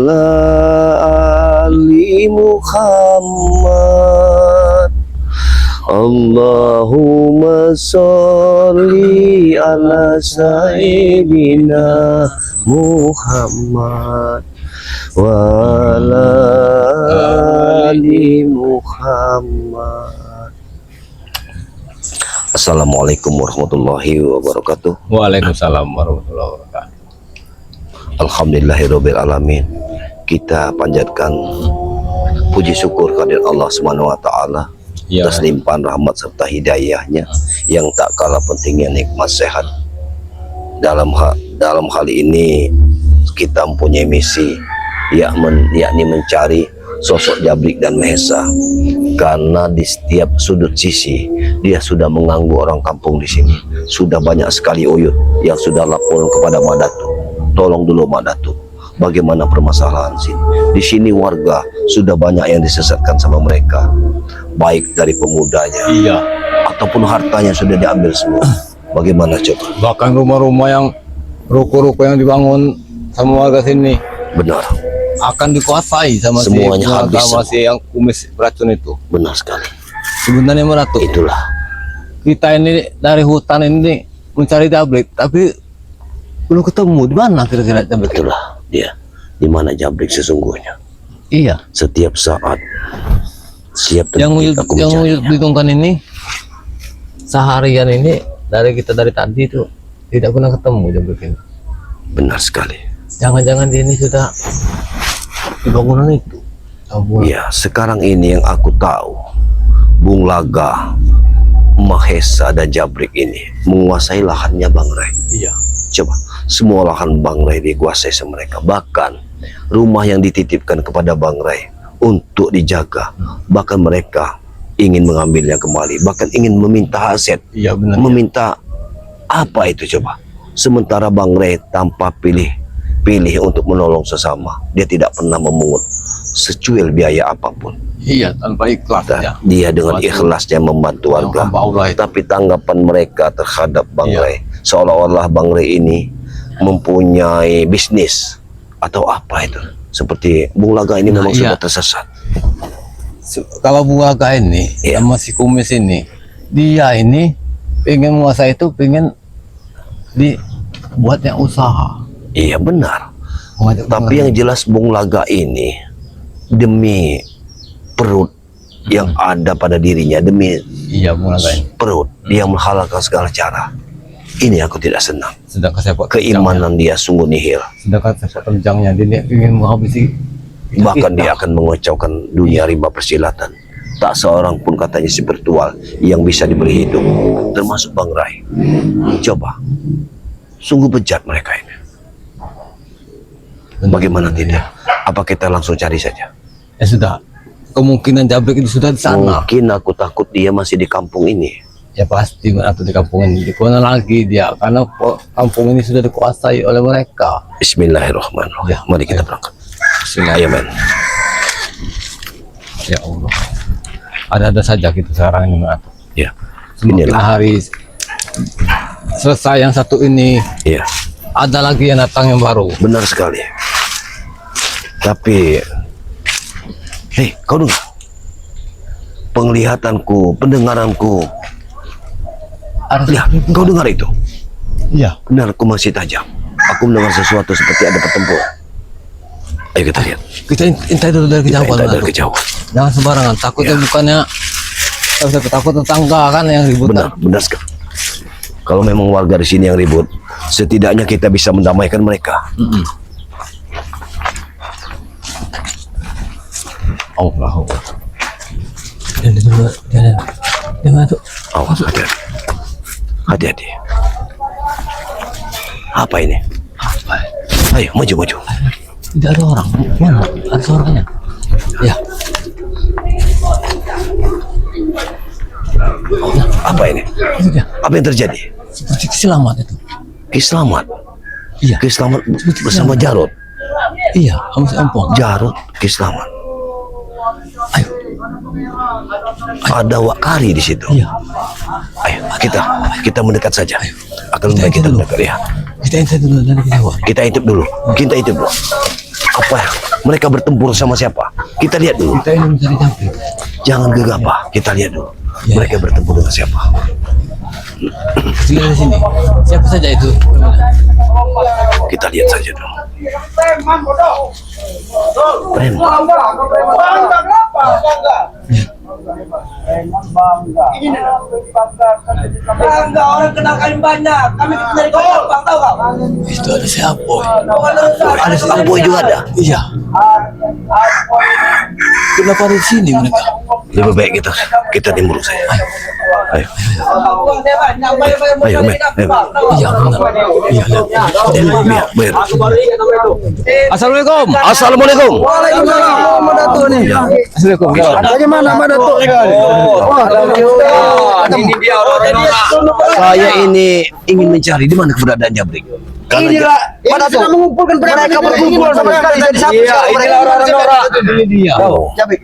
ala ali Muhammad. Allahumma sholli ala sayyidina Muhammad wa ala ali Muhammad. Assalamualaikum warahmatullahi wabarakatuh. Waalaikumsalam warahmatullahi wabarakatuh. Alhamdulillahirabbil alamin. Kita panjatkan puji syukur kehadirat Allah Subhanahu wa taala atas limpahan rahmat serta hidayahnya yang tak kalah pentingnya nikmat sehat. Dalam hal ini kita mempunyai misi yakni mencari sosok Jabrik dan Mahesa, karena di setiap sudut sisi dia sudah mengganggu orang kampung di sini. Sudah banyak sekali uyut yang sudah lapor kepada Mak Datuk. Tolong dulu Mak Datuk, bagaimana permasalahan sini? Di sini warga sudah banyak yang disesatkan sama mereka, baik dari pemudanya ataupun hartanya sudah diambil semua. Bagaimana coba? Bahkan rumah-rumah yang ruko-ruko yang dibangun sama warga sini benar akan dikuasai sama semuanya, habis si yang kumis beracun itu. Benar sekali. Sebenarnya Mak Datuk, Itulah kita ini dari hutan ini mencari Jabrik, tapi belum ketemu. Di mana kira-kira Jabrik? Itulah dia, di mana Jabrik sesungguhnya. Iya. Setiap saat siap Yang aku Uyut bingungkan ini seharian ini dari tadi itu tidak pernah ketemu Jabrik ini. Benar sekali. Jangan-jangan ini sudah di bangunan itu. Ya, sekarang ini yang aku tahu, Bung Laga, Mahesa dan Jabrik ini menguasai lahannya Bang Ray. Iya. Coba, semua lahan Bang Ray dikuasai sama mereka. Bahkan rumah yang dititipkan kepada Bang Ray untuk dijaga, bahkan mereka ingin mengambilnya kembali, bahkan ingin meminta aset. Iya benar. Meminta apa itu coba? Sementara Bang Ray tanpa pilih untuk menolong sesama, dia tidak pernah memungut secuil biaya apapun. Iya, tanpa ikhlas ya. Dia dengan ikhlasnya membantu warga. Tapi tanggapan mereka terhadap Bang Ray seolah-olah Bang Ray ini mempunyai bisnis atau apa itu. Seperti Bung Laga ini memang sudah tersesat. Kalau Bung Laga ini sama si kumis ini, dia ini pengen menguasai itu, pengen dibuatnya usaha. Iya benar. Tapi yang jelas Bung Laga ini demi perut yang ada pada dirinya, demi Bung Laga ini perut dia menghalalkan segala cara. Ini aku tidak senang. Sedangkan sepak keimanan dia sungguh nihil. Sedangkan sepak terjangnya dia ingin menghabisi. Bahkan dia akan mengocokkan dunia rimba persilatan. Tak seorang pun katanya spiritual yang bisa diberi hidup, termasuk Bang Ray. Coba, sungguh bejat mereka ini. Bagaimana tidak? Apa kita langsung cari saja? Ya sudah. Kemungkinan Jabrik itu sudah di sana. Mungkin aku takut dia masih di kampung ini. Ya pasti atau di kampung ini. Di mana lagi dia? Karena kampung ini sudah dikuasai oleh mereka. Bismillahirrahmanirrahim. Ya, mari kita berangkat. Bismillahirrahmanirrahim. Ya Allah. Ada saja kita sekarang ini. Ya. Semakin hari selesai yang satu ini. Ya. Ada lagi yang datang yang baru. Benar sekali. Tapi, hei, kau dengar? Penglihatanku, pendengaranku. Ya, kau dengar itu? Iya. Benar, aku masih tajam. Aku mendengar sesuatu seperti ada pertempuran. Ayo kita lihat. Kita intai dulu dari kejauhan. Jangan sembarangan. Takutnya bukannya takut tetangga kan yang ribut. Benar sekali. Kalau memang warga di sini yang ribut, setidaknya kita bisa mendamaikan mereka. Allah. Jangan tuh. Awas, hati-hati. Apa ini? Ayo, maju. Tidak ada orang. Mana? Ada suaranya. Ya. Apa ini? Apa yang terjadi? Seperti Kiselamat itu. Kiselamat? Iya. Kiselamat bersama Jarot? Iya, sama si Ampong. Jarot, Kiselamat. Ayo. Ada Wak Kari di situ. Iya. Ayo, kita mendekat saja. Ayo. Akan baik kita mendekat ya. Kita intip dulu dari kejauhan. Kita intip dulu. Apa Mereka bertempur sama siapa? Kita lihat dulu. Kita ini mencari Jabrik. Jangan gegabah. Kita lihat dulu. Mereka bertempur dengan siapa? Lihat di sini. Siapa saja itu? Kita lihat saja dulu. Preman. Bangga, orang kenal kami banyak. Kami dari kota Bang, tahu nggak? Itu ada si Apoy. Ada si Apoy juga ada. Iya. Kenapa ada di sini mereka? Lebih baik kita timbul saja. Ayo. Ayo, men. Iya benar. Iya. Bayar. Assalamualaikum. Assalamualaikum. Waalaikumsalam, Mbak Datuk nih. Assalamualaikum. Bagaimana Mbak Datuk? Ini dia orang-orang. Saya ini ingin mencari di mana keberadaan Jabrik. Inilah Mbak Datuk mengumpulkan mereka berkumpul sama sekali jadi satu. Iya, inilah orang-orang. Ini dia. Oh. Jabrik.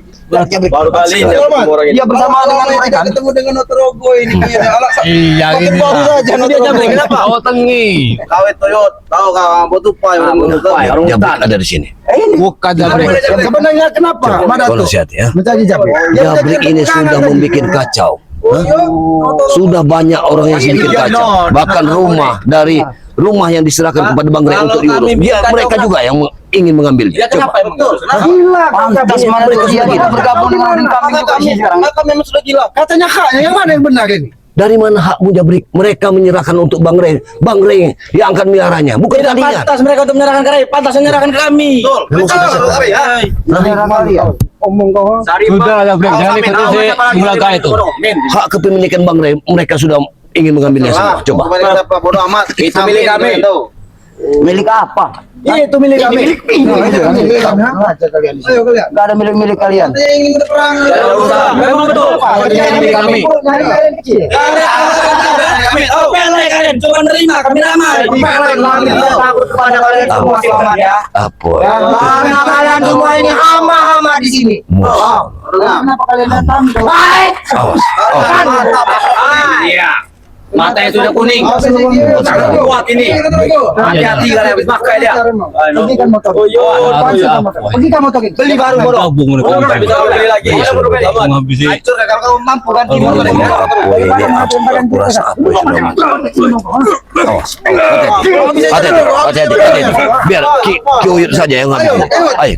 Baru kali ini orang ini. Dia bersama dengan mereka ketemu dengan Otorogo ini kayaknya. Iya, gini. baru saja Dia Jabrik. Kenapa? Oh, tengi. Kawet Toyota, tahu kan? Botupai orang Botupai. Jabrik ada di sini. Bukan Jabrik. Sebenarnya kenapa Mbak Kalau Datuk hati ya. mencari Jabrik? Jabrik ini sudah membuat kacau. Sudah banyak orang yang bikin kacau. Bahkan rumah yang diserahkan kepada Bang Rey untuk diurus. Mereka juga yang ingin mengambilnya. Kenapa emang? Gila, pantas mana dia bergabung dengan kami sekarang. Kami memang sudah gila. Katanya haknya yang mana yang benar ini? Dari mana hakmu Jabrik? Mereka menyerahkan untuk Bang Rey. Bang Rey yang akan meliharanya. Bukan Tidak kalian. pantas mereka untuk menyerahkan kami, pantas menyerahkan kami. Omong kau. Sudah Jabrik. Jangan ikuti si Mulaga itu. Hak kepemilikan Bang Rey mereka sudah ingin mengambilnya semua. Coba. Bodoh amat. Itu milik kami. Milik apa? Itu milik kami. Milik kami. Ayo kalian. Enggak ada milik kalian. Yang ingin berperang. Memang betul. Milik kami. Pelek kalian, coba nerima kami ramai. Takut kepada kalian semua ya. Apa? Kalian semua ini hama-hama di sini. Kenapa kalian datang? Awas. Iya. Matanya sudah kuning. Kuat ini. Hati-hati kalian habis pakai dia. Pergikan motor. Pergikan motor. Beli baru bodoh. Gabung mereka. Bisa beli lagi. Menghabisi. Hancur kalau kamu mampu ganti motor. Apa ini? Kurasa apa yang sudah awas. Hati-hati. Biar Ki Uyut saja yang ngambil. Ayo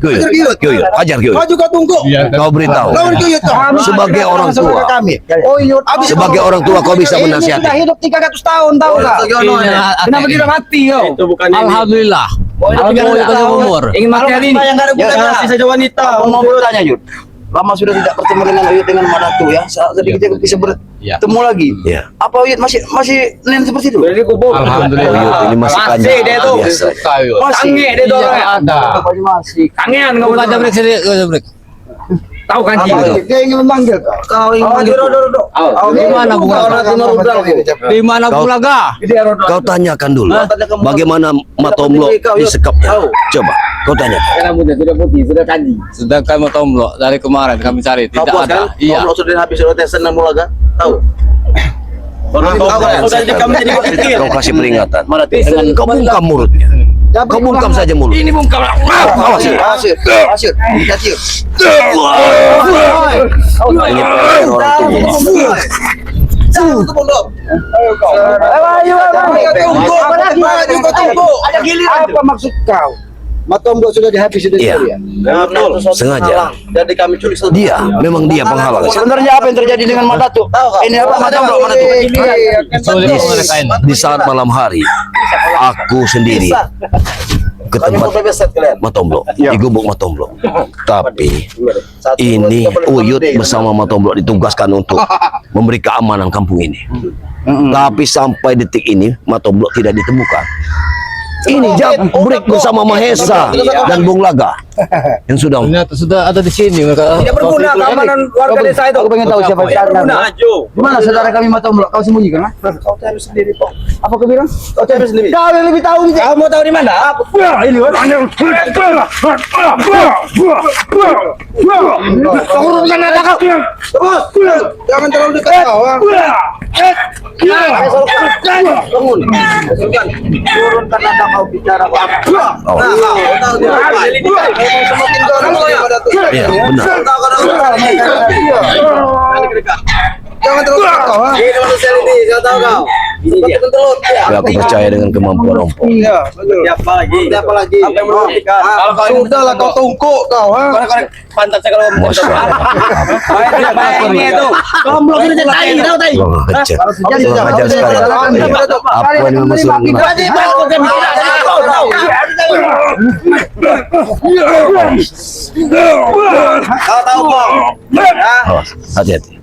Ki Uyut. Ajar Ki Uyut. Kau juga tunggu. Kau beritahu. Sebagai orang tua. Sebagai orang tua kau bisa menasihati. Hidup 300 tahun tahu enggak? Kenapa tidak mati kau? Itu bukan Alhamdulillah. Alhamdulillah umur. Ingin mati hari ini. yang ada gunanya saja wanita. Aku mau bertanya Yud. Lama sudah tidak bertemu dengan Uyut dengan Madatu ya. Jadi kita bisa bertemu lagi. Iya. Apa Uyut masih nen seperti itu? Alhamdulillah. Uyut ini masih kanyang. dia tuh. Biasa. Sange dia tuh orangnya. Ada. Masih. Kangen kamu Bukan Jabrik sini. Jabrik. tahu kan sih. Dia ingin memanggil kau. Kau ingin memanggil. Di mana Di mana Bulaga? Kau tanyakan dulu. Bagaimana Matomlo disekapnya? Coba kau tanya. Rambutnya sudah putih, sudah kandi. Sedangkan Matomlo dari kemarin kami cari tidak ada. Iya. Kalau sudah habis sudah tes senang Bulaga. Tahu. Kau kasih peringatan. Kau bungkam mulutnya. Kau bungkam saja mulut. Ini bungkam. Awas. Asyik. Ini orang tua. Ada giliran. Apa maksud kau? Matombo sudah dihabisi dari Iya. Syria. Sengaja. Jadi kami culik Dia, memang dia penghalang. Sebenarnya apa yang terjadi dengan Madatu? Ini apa Matombo? Di saat malam hari, aku sendiri ke tempat Matomlo, di gubuk Matomlo. Tapi ini Uyut bersama Matomlo ditugaskan untuk memberi keamanan kampung ini. Tapi sampai detik ini Matomlo tidak ditemukan. Ini Jabrik bersama Mahesa dan Bung Laga yang sudah. Ternyata sudah ada di sini mereka. Tidak berguna keamanan warga desa itu. Aku pengen tahu siapa Tidak berguna. Di mana saudara kami Matombo? Kau sembunyikan? Kau cari sendiri kok. Apa kau bilang? Kau cari sendiri. Kau yang lebih tahu. Kamu mau tahu di mana? Ini kau urusan ada kau. Terus. Jangan terlalu dekat kau. Bangun. Turunkan nada kau bicara. Oh. Semakin dorong Iya, benar. Jangan terus kau. Ini manusia ini, kau tahu kau. Ini dia. Ya, aku percaya dengan kemampuan Om. Iya, betul. Siapa lagi? Siapa lagi? Apa yang mau dibuktikan? Sudahlah kau tungkuk kau, ha? Korek pantat saya kalau Masya Allah. ini itu. Goblok ini tai, tahu tai. Kurang ajar. Kurang ajar sekali. Apa yang masuk Kau tahu kau? Awas, hati-hati.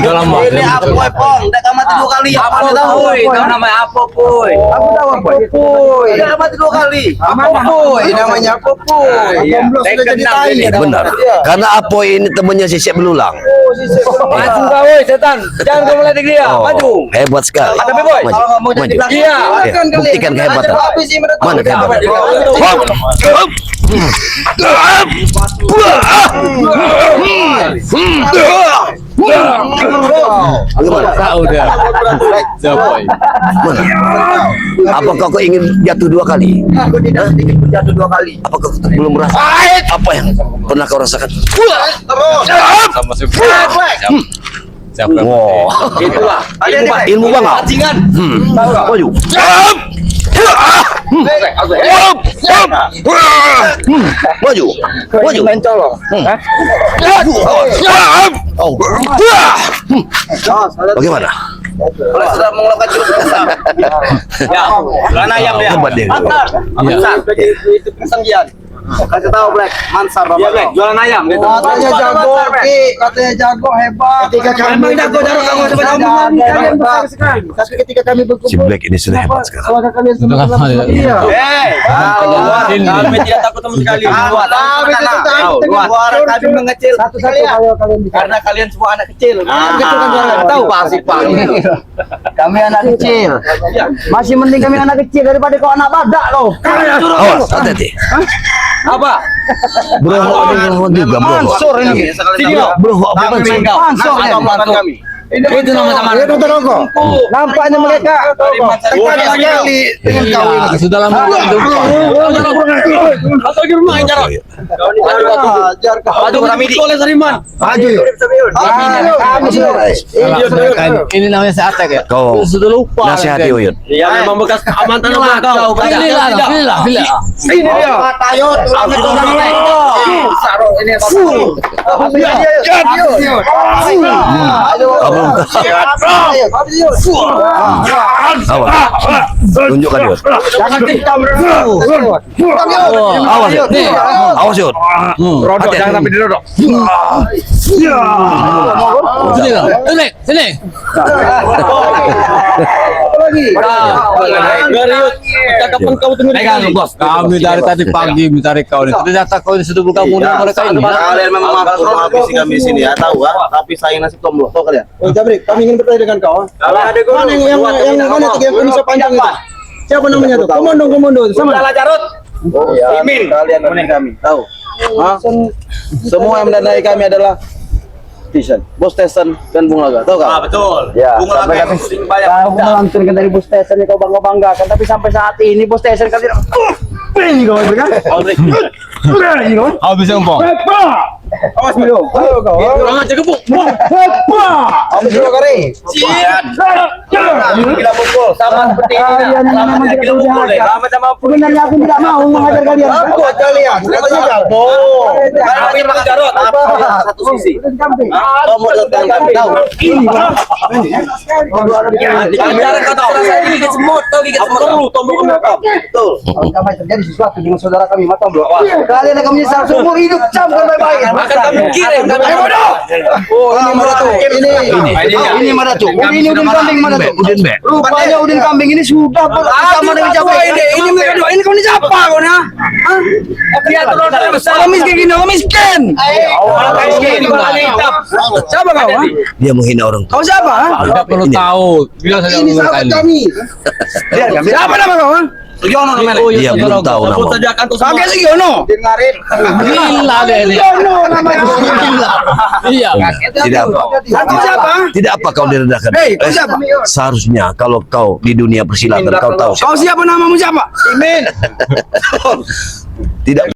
Dalam Ini apa pong? Udah mati 2 kali. Apa tahu? Tahu namanya apa, Puy? Aku tahu apa? Popoy. Udah mati 2 kali. Popoy, namanya Popoy. Goblok sudah jadi tai. Benar. Karena Apoy ini temannya si Syekh Belulang. Maju kau, woi, setan. Jangan kau meledek dia. Oh, Maju. hebat sekali. Hadapi, Boy. Maju. Kalau nggak mau jadi Maju. belakang, Iya. silakan kalian. Buktikan kehebatan. Habis ini menurut Mana kamu. kehebatan? Bagaimana? tahu dia. Siapa ini? Mana? Apakah kau ingin jatuh 2 kali? Aku tidak sedikit pun jatuh 2 kali. Apakah kau belum merasa apa yang pernah kau rasakan? Sama si siapa yang Wow. Itulah. Ilmu bang. Bajingan. Maju. Maju. Maju. Main colong. Oh. Bagaimana? Kalau sudah melakukan jurus besar. Ya. Bulan ayam ya. Hebat dia. Mansar. Mansar. Itu kesenggian. Kasih tahu Black, Mansar Iya, Bapak. Black. Jualan ayam gitu. Katanya jago, Ki. Katanya jago, hebat. Ketika kami jago, kamu coba Tapi ketika kami Si berkumpul, Black ini sudah hebat sekarang. apakah kalian semua Tengah sama ada. iya? Ini. Kami tidak takut sama sekali. Luar, kami tidak takut. Suara kami mengecil. Satu-satu kalau kalian bicara. Karena kalian semua anak kecil. Kecil kan suara. Tahu pasti Pak. Kami anak kecil. Masih mending kami anak kecil daripada kau anak badak kau. Awas, hati-hati. Apa? Bro, juga bro. Mansur ini. Sini kau. Bro, apa Mansur? Mansur ya. kami. Itu nama-nama. Itu rokok. Nampaknya mereka tertarik sekali dengan kau ini. Sudah lama jumpa. Atau di rumah yang jarak. Ajar kau. Maju kami di. Oleh Sariman. Maju yuk. Kami sudah. Ini namanya seatek ya. Kau Sudah lupa. nasihati Uyun. Ya memang bekas keamanan rumah kau. Inilah. Ini dia. Tayot. Sarung ini Awas. Tunjukkan Yud. jangan dikam dulu. Awas Yud. Awas Yud. Rodok jangan sampai dirodok. Sini. Cakapan kau tunggu di kali. Kami dari tadi pagi mencari kau ini. Ternyata kau ini sudah bergabung dengan mereka ini. Kalian memang menghabisi kami di sini ya, tahu kan? Tapi saya nasib tombol, tahu kalian? Oh, Jabrik, kami ingin bertanya dengan kau. Kalau ada guru, Mana yang mana tuh yang bisa panjang itu? Siapa namanya tuh? Komodo sama. Salah Jarot. Oh, ya. Imin. Kalian mendanai kami, tahu? Hah? Semua yang mendanai kami adalah Tyson, Bos Tyson dan Bung Laga, tahu kan? Betul. Ya, Bunga sampai lagi kami banyak. tahu melantunkan dari Bos Tyson kau bangga-banggakan, tapi sampai saat ini Bos Tyson kami tidak. Ini kau kan? Ini kau. Habis yang pong. Awas dulu. Ayo kau. Kurang aja gebuk. Awas dulu kari. Siap. Gila pukul sama seperti ini. Kalian ini memang tidak Gila pukul deh. berjahat. Sama Sebenarnya aku tidak mau mengajar kalian. Buat kalian. Katanya jago. Kami Bang Jarot. Satu sisi. Kamu tahu. Ini. Cara kata orang saya gigit semut, tahu gigit semut. Tombol kamu. Betul. Kalau sampai terjadi sesuatu dengan saudara kami, mata bro. Kalian akan menyesal seumur hidup. Camkan baik-baik. Akan kami kirim. Ayo bodoh. Oh, ini mana tuh? Ini mana tuh? Ini udin kambing mana tuh? Udin Be. Rupanya udin kambing ini sudah bersama dengan Jabrik. Ini mereka dua. Ini kau ini siapa kau nih? Dia terus besar. Kau miskin gini, kau miskin. Siapa kau? Ha? Dia menghina orang tua. Kau siapa? Ha? Tidak perlu tahu. Bilang saja Ini mereka sahabat ini. kami. Siapa nama kau? Ha? Sugiono namanya. Dia belum tahu Sebut nama. saja kan tuh semua. Oke Sugiono. Gila deh ini. Sugiono namanya. Gila. Iya. Tidak apa. Aku siapa? Tidak apa kau direndahkan. Hei, kau siapa? Seharusnya kalau kau di dunia persilatan kau tahu Kau siapa, namamu siapa? Imin. tidak